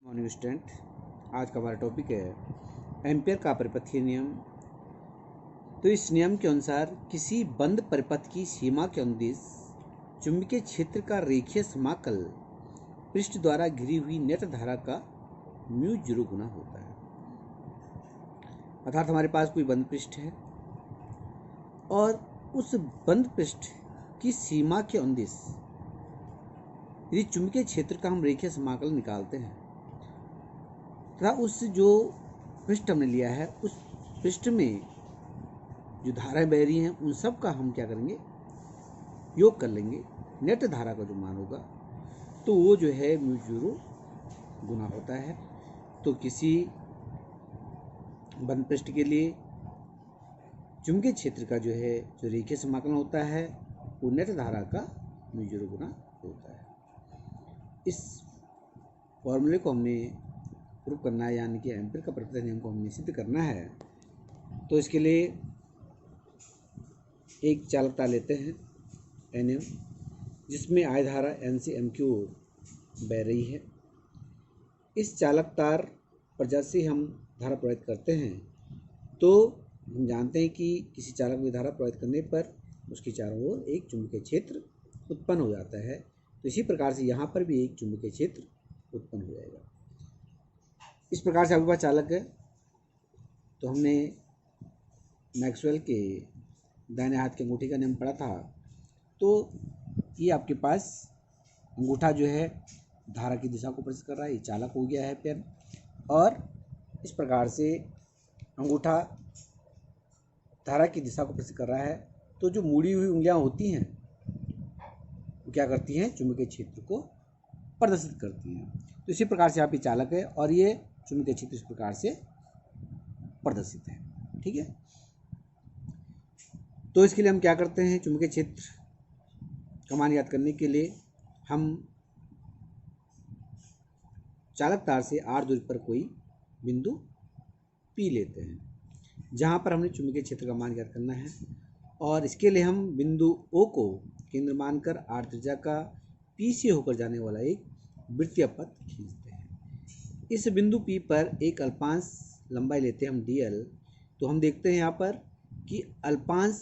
Morning student, आज का हमारा टॉपिक है एम्पियर का परिपथीय नियम। तो इस नियम के अनुसार किसी बंद परिपथ की सीमा के अनुदिश चुंबकीय क्षेत्र का रेखीय समाकल पृष्ठ द्वारा घिरी हुई नेट धारा का म्यू 0 गुना होता है। अर्थात हमारे पास कोई बंद पृष्ठ है और उस बंद पृष्ठ की सीमा के अनुदिश यदि चुंबकीय क्षेत्र का हम रेखीय समाकल निकालते हैं तथा उस जो पृष्ठ हमने लिया है उस पृष्ठ में जो धाराएं बह रही हैं उन सब का हम क्या करेंगे, योग कर लेंगे। नेट धारा का जो मान होगा तो वो जो है म्यू 0 गुना होता है। तो किसी बंद पृष्ठ के लिए चुंबकीय क्षेत्र का जो है जो रेखीय समाकलन होता है वो नेट धारा का म्यू 0 गुना होता है। इस फॉर्मूले को हमने प्रूव करना है, यानी कि एम्पियर का परिपथीय नियम को हमने सिद्ध करना है। तो इसके लिए एक चालकता लेते हैं NM, जिसमें I धारा N से M की ओर बह रही है। इस चालक तार पर जैसे हम धारा प्रवाहित करते हैं तो हम जानते हैं कि किसी चालक में धारा प्रवाहित करने पर उसके चारों ओर एक चुंबकीय क्षेत्र उत्पन्न हो जाता है। तो इसी प्रकार से यहाँ पर भी एक चुंबकीय क्षेत्र उत्पन्न हो जाएगा। इस प्रकार से आपके पास चालक है। तो हमने मैक्सवेल के दाहिने हाथ के अंगूठे का नियम पढ़ा था। तो ये आपके पास अंगूठा जो है धारा की दिशा को प्रदर्शित कर रहा है, ये चालक हो गया है पेन। और इस प्रकार से अंगूठा धारा की दिशा को प्रदर्शित कर रहा है। तो जो मुड़ी हुई उंगलियां होती हैं वो क्या करती हैं, चुंबकीय क्षेत्र को प्रदर्शित करती हैं। तो इसी प्रकार से आप ये चालक है और ये चुंबकीय क्षेत्र इस प्रकार से प्रदर्शित है। ठीक है, तो इसके लिए हम क्या करते हैं, चुंबकीय क्षेत्र का मान याद करने के लिए हम चालक तार से r दूरी पर कोई बिंदु P लेते हैं जहां पर हमने चुंबकीय क्षेत्र का मान याद करना है। और इसके लिए हम बिंदु O को केंद्र मानकर r त्रिज्या का P से होकर जाने वाला एक वृत्तीय पथ खींचते हैं। इस बिंदु P पर एक अल्पांश लंबाई लेते हैं हम dl। तो हम देखते हैं यहाँ पर कि अल्पांश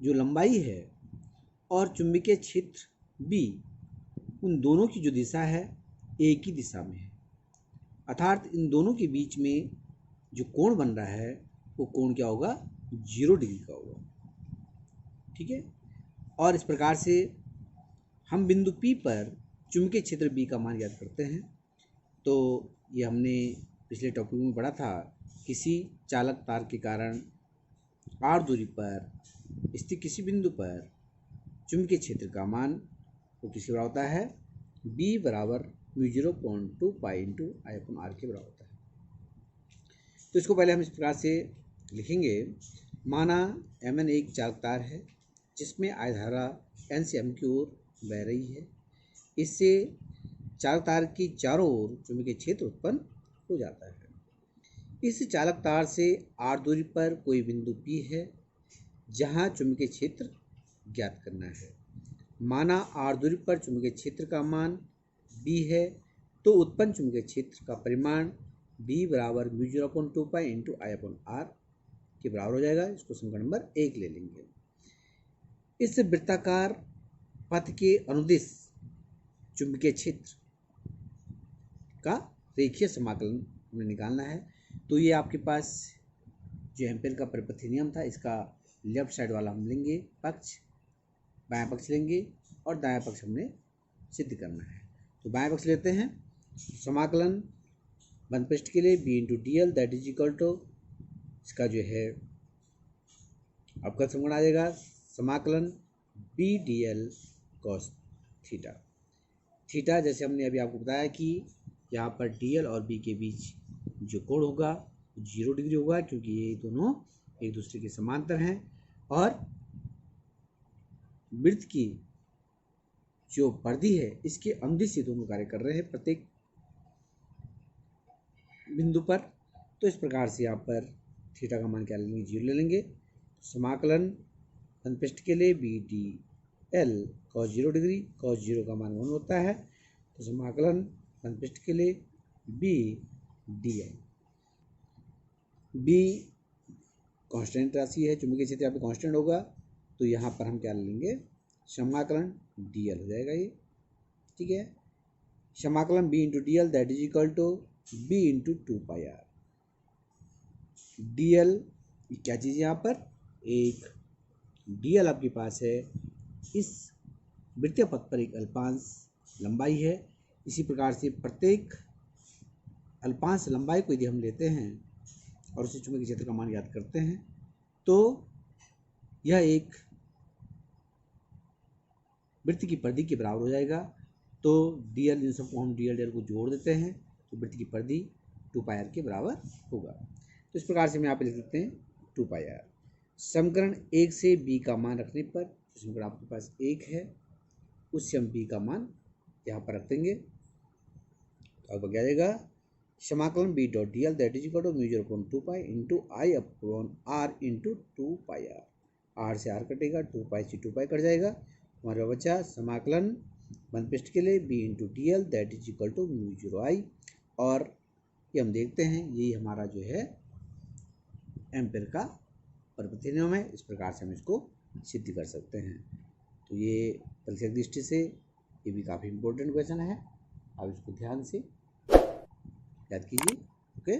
जो लंबाई है और चुंबकीय क्षेत्र B, उन दोनों की जो दिशा है एक ही दिशा में है। अर्थात इन दोनों के बीच में जो कोण बन रहा है वो कोण क्या होगा, 0 डिग्री का होगा। ठीक है, और इस प्रकार से हम बिंदु P पर चुंबकीय क्षेत्र B का मान याद करते हैं। तो ये हमने पिछले टॉपिक में पढ़ा था, किसी चालक तार के कारण r दूरी पर स्थित किसी बिंदु पर चुंबकीय क्षेत्र का मान वो किसके बराबर होता है, B बराबर म्यू 0.2 पाई इंटू I/r के बराबर होता है। तो इसको पहले हम इस प्रकार से लिखेंगे। माना Mn एक चालक तार है जिसमें I धारा N से M की ओर बह रही है। इससे चालक तार की चारों ओर चुंबकीय क्षेत्र उत्पन्न हो जाता है। इस चालक तार से r दूरी पर कोई बिंदु P है जहां चुंबकीय क्षेत्र ज्ञात करना है। माना r दूरी पर चुंबकीय क्षेत्र का मान B है तो उत्पन्न चुंबकीय क्षेत्र का परिमाण B बराबर म्यू 0.2 पाई इंटू I/r के बराबर हो जाएगा। इसको समीकरण नंबर 1 ले लेंगे। इस वृत्ताकार पथ के अनुदिश चुंबकीय क्षेत्र का रेखीय समाकलन हमें निकालना है। तो ये आपके पास जो एम्पियर का परिपथीय नियम था इसका लेफ्ट साइड वाला हम लेंगे पक्ष, बायां पक्ष लेंगे और दायां पक्ष हमने सिद्ध करना है। तो बायां पक्ष लेते हैं। समाकलन बंद पृष्ठ के लिए B into DL that is equal to, इसका जो है आपका समीकरण आ जाएगा समाकलन B DL cos theta. Theta जैसे हमने अभी आपको बताया कि यहाँ पर DL और B के बीच जो कोण होगा 0 डिग्री होगा, क्योंकि ये दोनों एक दूसरे के समांतर हैं और वृत्त की जो परिधि है इसके अनुदिश से दोनों कार्य कर रहे हैं प्रत्येक बिंदु पर। तो इस प्रकार से यहाँ पर थीटा का मान क्या लेंगे, 0 ले लेंगे। समाकलन बंद पृष्ठ के लिए B DL cos 0 degree, cos 0 का मान 1 होता है। तो समाकलन बंद पृष्ठ के लिए B D I. B constant राशि है, चुंबकीय क्षेत्र यहाँ पे कांस्टेंट होगा, तो यहाँ पर हम क्या लेंगे, समाकलन डी एल हो जाएगा ये, ठीक है। समाकलन B into D L that is equal to B into 2πr। D L क्या चीज़ है यहाँ पर, एक डी एल आपके पास है, इस वृत्तीय पथ पर एक अल्पांश लंबाई है। इसी प्रकार से प्रत्येक अल्पांश लंबाई को यदि हम लेते हैं और उसे चुंबकीय क्षेत्र का मान ज्ञात करते हैं, तो यह एक वृत्त की परिधि के बराबर हो जाएगा। तो डी एल, इन सबको हम डी एल को जोड़ देते हैं तो वृत्त की परिधि 2πr के बराबर होगा। तो इस प्रकार से हम यहाँ पे लिख सकते हैं 2πr। समीकरण 1 से b का मान रखने पर, समीकरण आपके पास 1 है, उससे हम b का मान यहाँ पर रख देंगे, तो अब क्या जाएगा, समाकलन b dot d L that is equal to mu 0/2π into I upon r into 2πr। R से आर कटेगा, 2π से 2π कट जाएगा, हमारे बचा समाकलन बंद पृष्ठ के लिए b into D L that is equal to mu 0I। और ये हम देखते हैं यही हमारा जो है एम्पेयर का प्रवृत्ति नियम है। इस प्रकार से हम इसको सिद्ध कर सकते हैं। तो ये परीक्षा की दृष्टि से ये भी काफ़ी इम्पोर्टेंट क्वेश्चन है, आप इसको ध्यान से याद कीजिए। ओके।